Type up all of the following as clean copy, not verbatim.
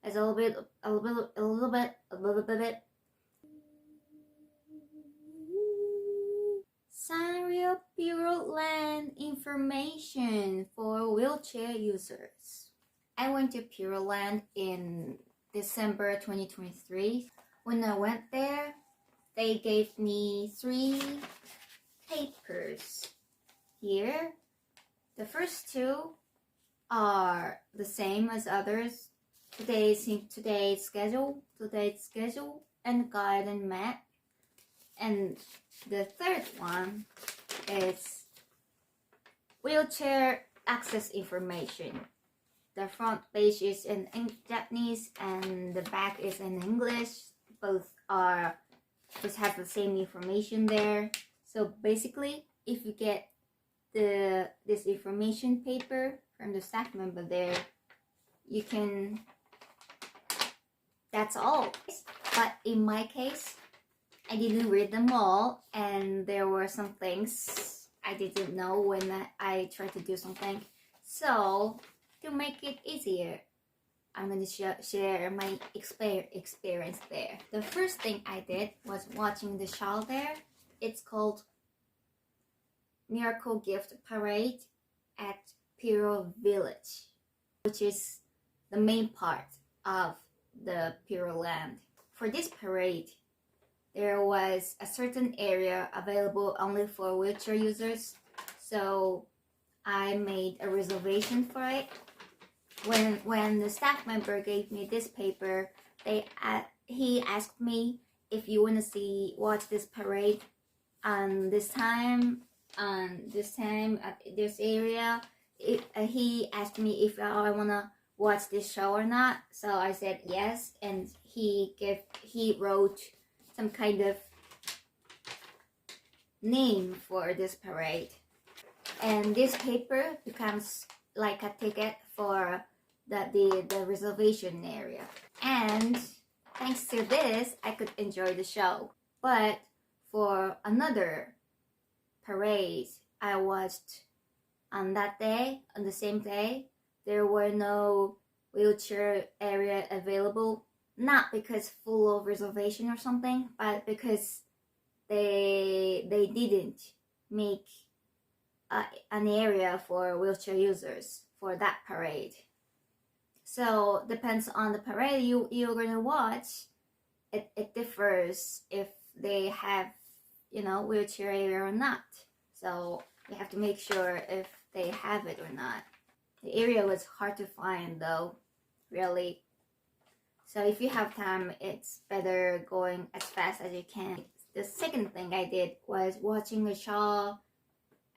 It's a little bit. Sanrio Puroland information for wheelchair users. I went to Puroland in December 2023. When I went there, they gave me 3 papers. Here, the first 2 are the same as others. Today's schedule, and guide and map. And the third one is wheelchair access information. The front page is in Japanese and the back is in English. Both just have the same information there. So basically, if you get this information paper from the staff member there, you can. That's all. But in my case, I didn't read them all, and there were some things I didn't know when I tried to do something. So to make it easier, I'm going to share my experience there. The first thing I did was watching the show there. It's called Miracle Gift Parade at Puro Village, which is the main part of the Puroland. For this parade, there was a certain area available only for wheelchair users, so I made a reservation for it. When the staff member gave me this paper, he asked me if you want to watch this parade on this time at this area. He asked me if I want to watch this show or not, so I said yes, and he wrote some kind of name for this parade, and this paper becomes like a ticket for the reservation area. And thanks to this, I could enjoy the show. But for another parade I watched on the same day, there were no wheelchair area available. Not because full of reservation or something, but because they didn't make an area for wheelchair users for that parade. So depends on the parade you're gonna watch. It differs if they have wheelchair area or not. So you have to make sure if they have it or not. The area was hard to find though, really. So if you have time, it's better going as fast as you can. The second thing I did was watching a show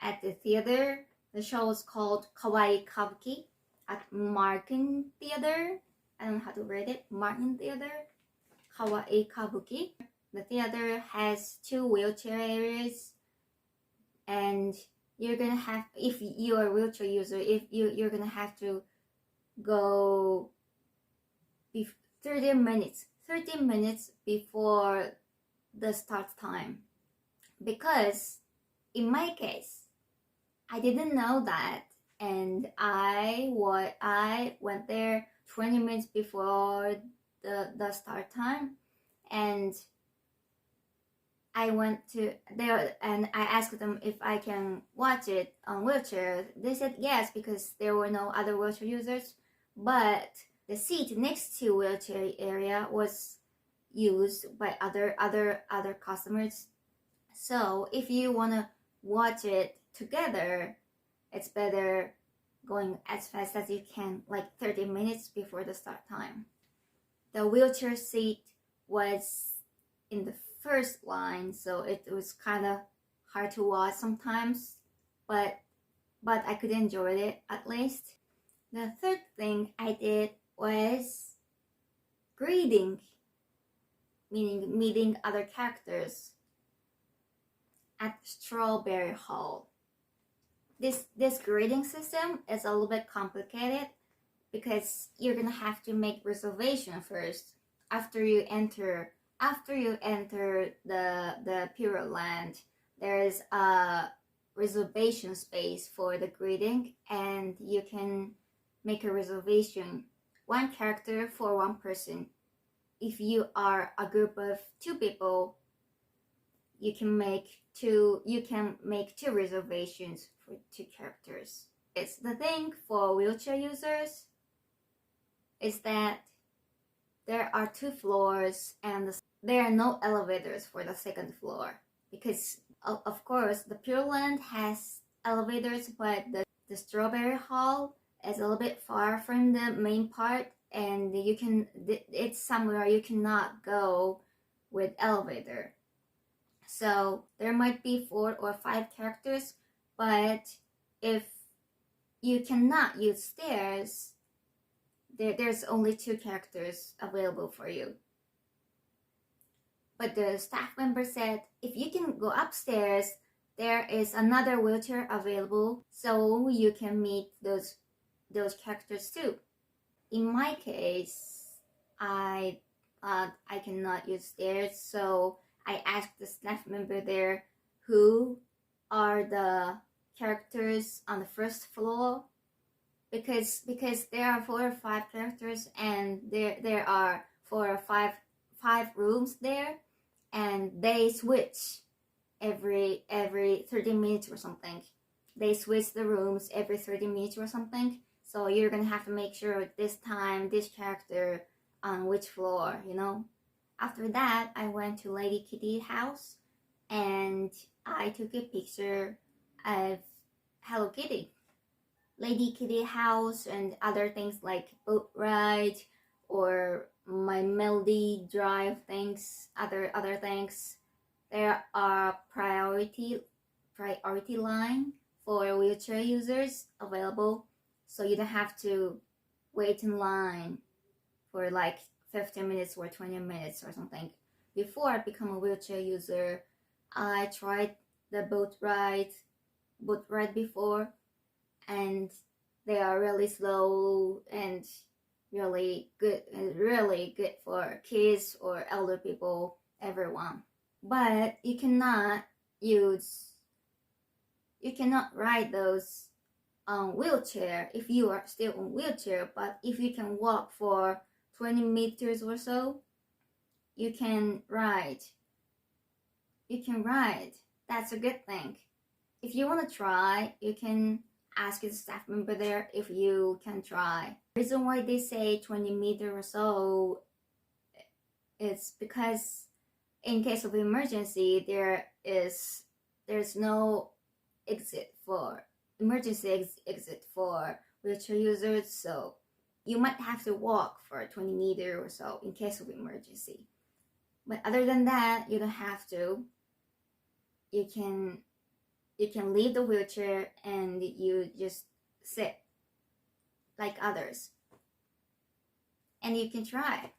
at the theater. The show was called Kawaii Kabuki at Martin Theater. I don't know how to read it. Martin Theater. Kawaii Kabuki. The theater has 2 wheelchair areas, and you're gonna have, if you're a wheelchair user, you're gonna have to go 30 minutes before the start time, because in my case I didn't know that, and I went there 20 minutes before the start time, and I went to there and I asked them if I can watch it on wheelchair. They said yes, because there were no other wheelchair users, but the seat next to wheelchair area was used by other customers. So if you want to watch it together, it's better going as fast as you can, like 30 minutes before the start time. The wheelchair seat was in the first line, so it was kind of hard to watch sometimes, but I could enjoy it at least. The third thing I did was greeting, meaning meeting other characters at Strawberry Hall. This greeting system is a little bit complicated because you're gonna have to make reservation first after you enter the Puroland. There is a reservation space for the greeting, and you can make a reservation, 1 character for one person. If you are a group of 2 people, you can make two reservations for 2 characters. It's the thing for wheelchair users is that there are 2 floors and there are no elevators for the 2nd floor, because of course the Puroland has elevators, but the Strawberry Hall is a little bit far from the main part, and it's somewhere you cannot go with elevator. So there might be 4 or 5 characters, but if you cannot use stairs, there's only 2 characters available for you. But the staff member said if you can go upstairs, there is another wheelchair available, so you can meet those characters too. In my case, I cannot use stairs, so I asked the staff member there who are the characters on the 1st floor, because there are 4 or 5 characters, and there are 4 or 5 rooms there, and they switch every 30 minutes or something. They switch the rooms every 30 minutes or something. So you're gonna have to make sure this time this character on which floor, you know. After that, I went to Lady Kitty house and I took a picture of Hellokitty. Lady Kitty house and other things like boat ride or my Melody Drive things, other things. There are priority line for wheelchair users available, so you don't have to wait in line for like 15 minutes or 20 minutes or something. Before I become a wheelchair user, I tried the boat ride before, and they are really slow and really good for kids or elder people, everyone. But you cannot ride those on wheelchair if you are still on wheelchair. But if you can walk for 20 meters or so, you can ride. That's a good thing. If you want to try, you can ask the staff member there if you can try. The reason why they say 20 meters or so is because in case of emergency, there's no emergency exit for wheelchair users, so you might have to walk for 20 meters or so in case of emergency. But other than that, you don't have to. You can leave the wheelchair and you just sit like others, and you can try.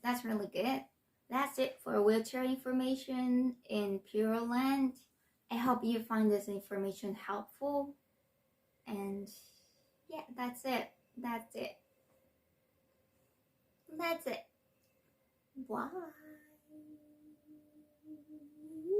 That's really good. That's it for wheelchair information in Puroland. I hope you find this information helpful, and yeah, that's it. Bye.